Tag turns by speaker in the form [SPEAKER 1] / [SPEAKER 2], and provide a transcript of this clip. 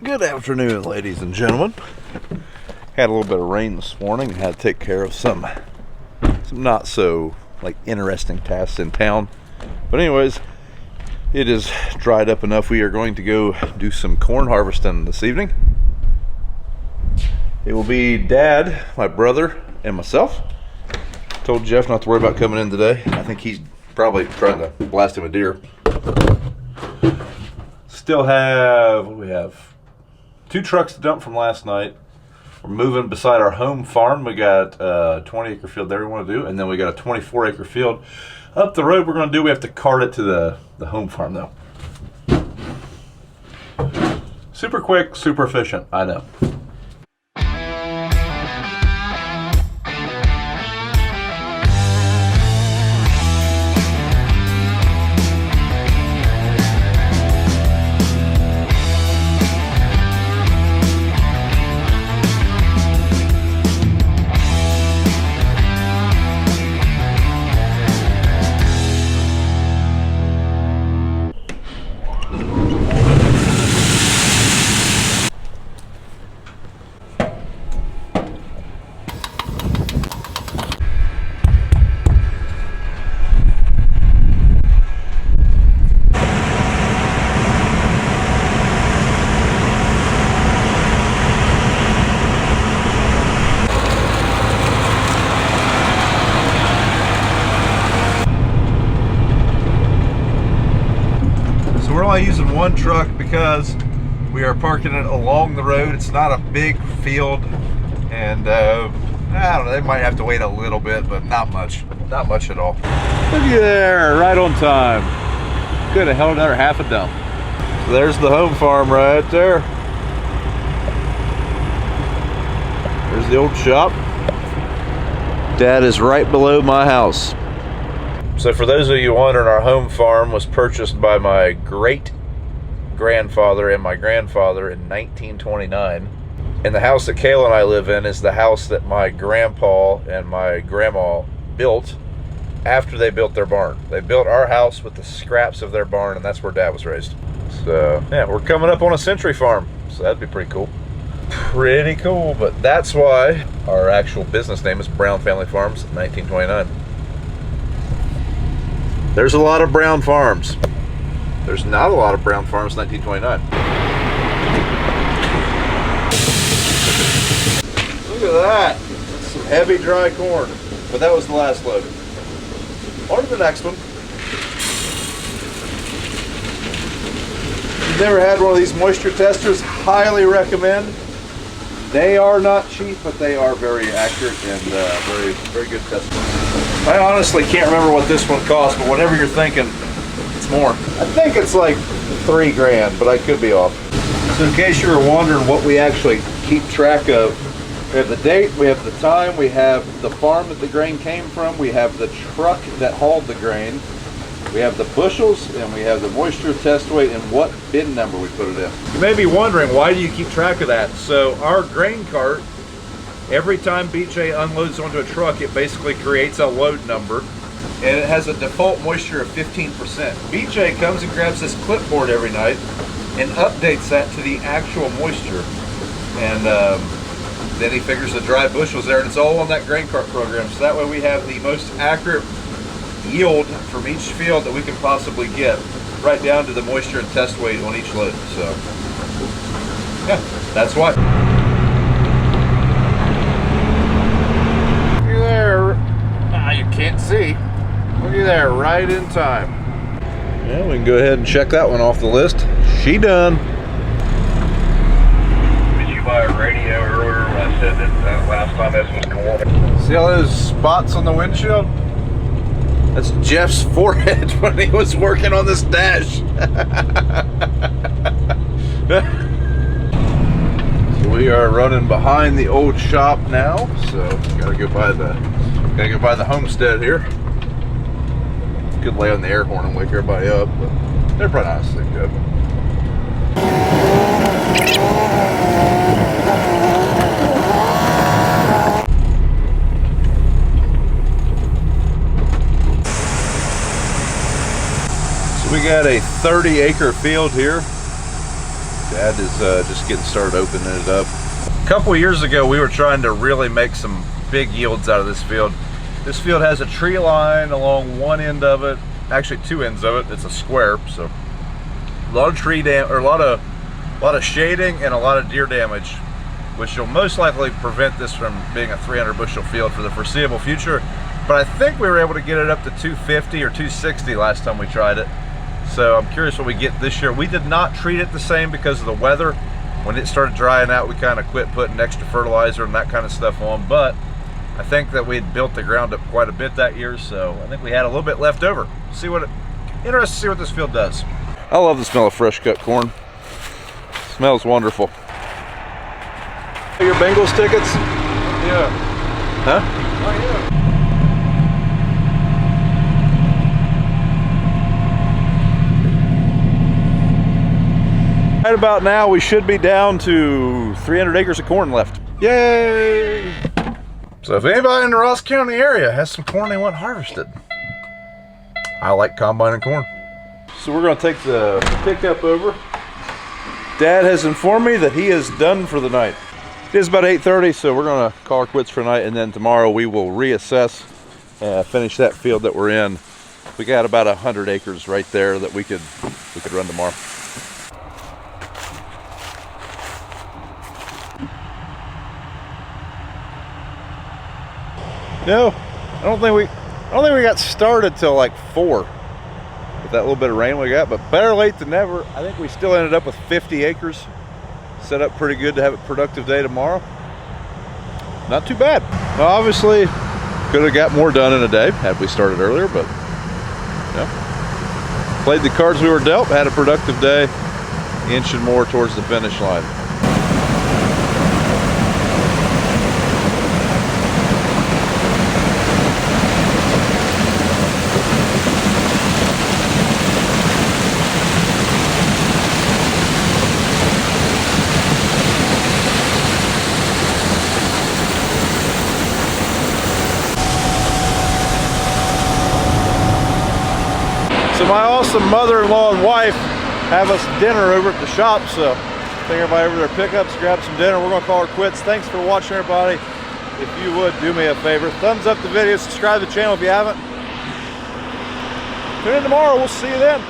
[SPEAKER 1] Good afternoon, ladies and gentlemen. Had a little bit of rain this morning and had to take care of some not so interesting tasks in town. But anyways, it is dried up enough. We are going to go do some corn harvesting this evening. It will be Dad, my brother, and myself. Told Jeff not to worry about coming in today. I think he's probably trying to blast him a deer. Still have, what do we have? 2 trucks to dump from last night. We're moving beside our home farm. We got a 20-acre field there we want to do, and then we got a 24-acre field up the road we're going to do. We have to cart it to the home farm, though. Super quick, super efficient, I know. We're only using one truck because we are parking it along the road. It's not a big field, and I don't know, they might have to wait a little bit, but not much at all.
[SPEAKER 2] Looky there, right on time. Could have held another half a dump.
[SPEAKER 1] So there's the home farm right there. There's the old shop. Dad is right below my house. So for those of you wondering, our home farm was purchased by my great-grandfather and my grandfather in 1929. And the house that Kayla and I live in is the house that my grandpa and my grandma built after they built their barn. They built our house with the scraps of their barn, and that's where Dad was raised. So, yeah, we're coming up on a century farm, so that'd be pretty cool. Pretty cool, but that's why our actual business name is Brown Family Farms, 1929. There's a lot of Brown farms. There's not a lot of Brown farms in 1929. Look at that. That's some heavy dry corn. But that was the last load. On to the next one. If you've never had one of these moisture testers, highly recommend. They are not cheap, but they are very accurate and very, very good testers. I honestly can't remember what this one cost, but whatever you're thinking, it's more. I think it's like $3 grand, but I could be off. So in case you were wondering what we actually keep track of, we have the date, we have the time, we have the farm that the grain came from, we have the truck that hauled the grain, we have the bushels, and we have the moisture test weight and what bin number we put it in. You may be wondering, why do you keep track of that? So our grain cart, every time BJ unloads onto a truck, it basically creates a load number, and it has a default moisture of 15%. BJ comes and grabs this clipboard every night and updates that to the actual moisture. And then he figures the dry bushels there, and it's all on that grain cart program. So that way we have the most accurate yield from each field that we can possibly get, right down to the moisture and test weight on each load. So, yeah, that's why. You can't see. Looky there, right in time. Yeah, we can go ahead and check that one off the list. She done.
[SPEAKER 3] Did you buy a radio earlier when I said that last time this was corn?
[SPEAKER 1] See all those spots on the windshield? That's Jeff's forehead when he was working on this dash. So we are running behind the old shop now. So gotta go by the homestead here. Could lay on the air horn and wake everybody up, but they're probably not asleep yet. So we got a 30-acre field here. Dad is just getting started opening it up. A couple years ago, we were trying to really make some big yields out of this field. This field has a tree line along one end of it, actually two ends of it. It's a square, so a lot of tree or a lot of shading and a lot of deer damage, which will most likely prevent this from being a 300 bushel field for the foreseeable future. But I think we were able to get it up to 250 or 260 last time we tried it. So I'm curious what we get this year. We did not treat it the same because of the weather. When it started drying out, we kind of quit putting extra fertilizer and that kind of stuff on. But I think that we had built the ground up quite a bit that year, so I think we had a little bit left over. Interested to see what this field does. I love the smell of fresh cut corn. It smells wonderful. Your Bengals tickets?
[SPEAKER 2] Yeah.
[SPEAKER 1] Huh?
[SPEAKER 2] Oh, yeah.
[SPEAKER 1] Right about now, we should be down to 300 acres of corn left. Yay! So if anybody in the Ross County area has some corn they want harvested, I like combining corn. So we're gonna take the pickup over. Dad has informed me that he is done for the night. It is about 8:30, so we're gonna call it quits for tonight, and then tomorrow we will reassess, finish that field that we're in. We got about 100 acres right there that we could run tomorrow. No, I don't think we got started till like 4 with that little bit of rain we got, but better late than never. I think we still ended up with 50 acres. Set up pretty good to have a productive day tomorrow. Not too bad. Well, obviously, could have got more done in a day had we started earlier, but played the cards we were dealt, had a productive day, inching more towards the finish line. So my awesome mother-in-law and wife have us dinner over at the shop, so take everybody over to their pickups, grab some dinner. We're gonna call her quits. Thanks for watching, everybody. If you would, do me a favor, thumbs up the video, subscribe to the channel if you haven't. Tune in tomorrow, we'll see you then.